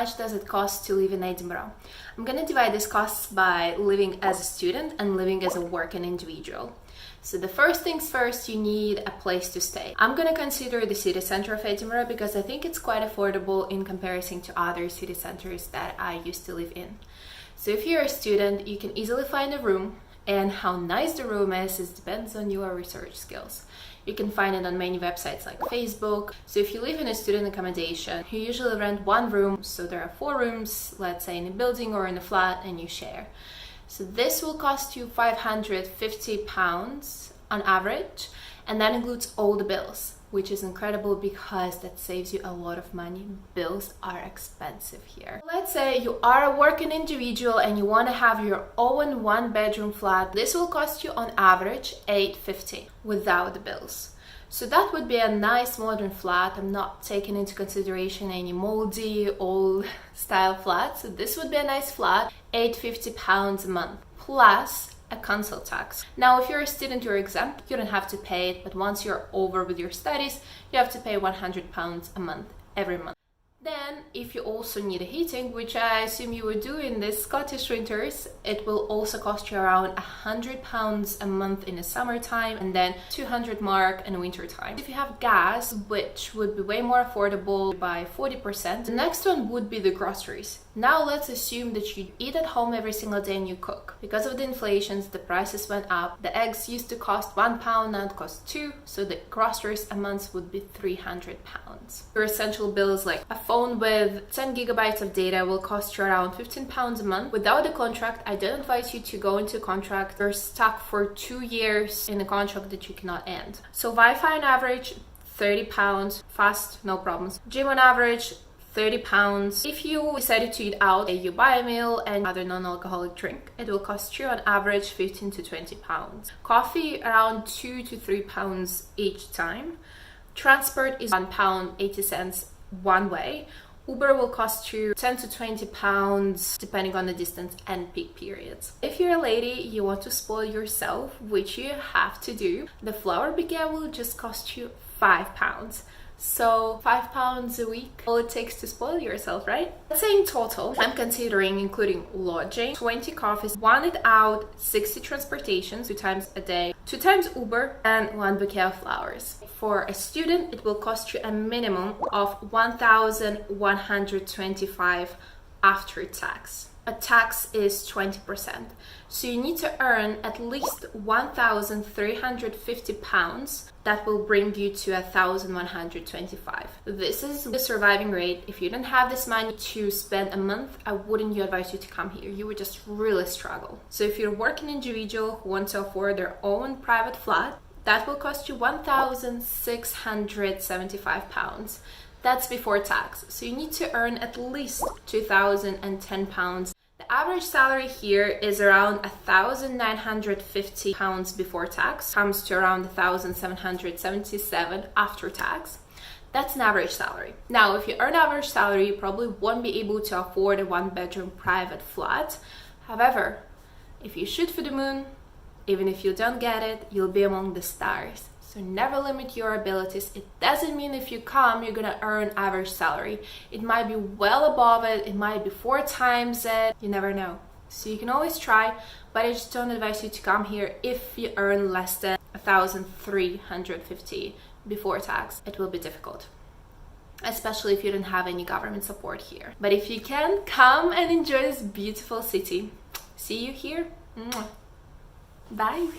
much does it cost to live in Edinburgh? I'm gonna divide these costs by living as a student and living as a working individual. So the first things first, you need a place to stay. I'm gonna consider the city center of Edinburgh because I think it's quite affordable in comparison to other city centers that I used to live in. So if you're a student, you can easily find a room, and how nice the room is depends on your research skills. You can find it on many websites like Facebook. So if you live in a student accommodation, you usually rent one room. So there are 4 rooms, let's say in a building or in a flat, and you share. So this will cost you £550 on average, and that includes all the bills, which is incredible because that saves you a lot of money. Bills are expensive here. Let's say you are a working individual and you want to have your own 1-bedroom flat. This will cost you on average £850 without the bills. So that would be a nice modern flat. I'm not taking into consideration any moldy old style flats. So this would be a nice flat, £850 a month plus a council tax. Now, if you're a student, you're exempt, you don't have to pay it, but once you're over with your studies, you have to pay £100 a month every month. Then, if you also need a heating, which I assume you would do in the Scottish winters, it will also cost you around £100 a month in the summertime and then 200 mark in the winter time. If you have gas, which would be way more affordable by 40%, the next one would be the groceries. Now let's assume that you eat at home every single day and you cook. Because of the inflations, the prices went up. The eggs used to cost £1, now it costs £2, so the groceries a month would be £300. Your essential bills like a phone with 10 gigabytes of data will cost you around £15 a month. Without a contract, I don't advise you to go into a contract. You're stuck for 2 years in a contract that you cannot end. So Wi-Fi on average, £30, fast, no problems. Gym on average, £30. If you decided to eat out, you buy a meal and other non-alcoholic drink, it will cost you on average £15 to £20. Coffee around £2 to £3 each time. Transport is £1.80 one way. Uber will cost you £10 to £20 depending on the distance and peak periods. If you're a lady, you want to spoil yourself, which you have to do, the flower bouquet will just cost you £5. So £5 a week, all it takes to spoil yourself, right? Let's say in total, I'm considering including lodging, 20 coffees, 1 eat out, 60 transportations, 2 times a day, 2 times Uber, and 1 bouquet of flowers. For a student, it will cost you a minimum of £1,125 after tax. A tax is 20%. So you need to earn at least £1,350. That will bring you to £1,125. This is the surviving rate. If you don't have this money to spend a month, I wouldn't advise you to come here. You would just really struggle. So if you're a working individual who wants to afford their own private flat, that will cost you £1,675. That's before tax. So you need to earn at least £2,010. The average salary here is around £1,950 before tax, comes to around £1,777 after tax. That's an average salary. Now, if you earn average salary, you probably won't be able to afford a 1-bedroom private flat. However, if you shoot for the moon, even if you don't get it, you'll be among the stars. So never limit your abilities. It doesn't mean if you come, you're gonna earn average salary. It might be well above it, it might be 4 times it, you never know. So you can always try, but I just don't advise you to come here if you earn less than £1,350 before tax. It will be difficult, especially if you don't have any government support here. But if you can, come and enjoy this beautiful city. See you here. Bye.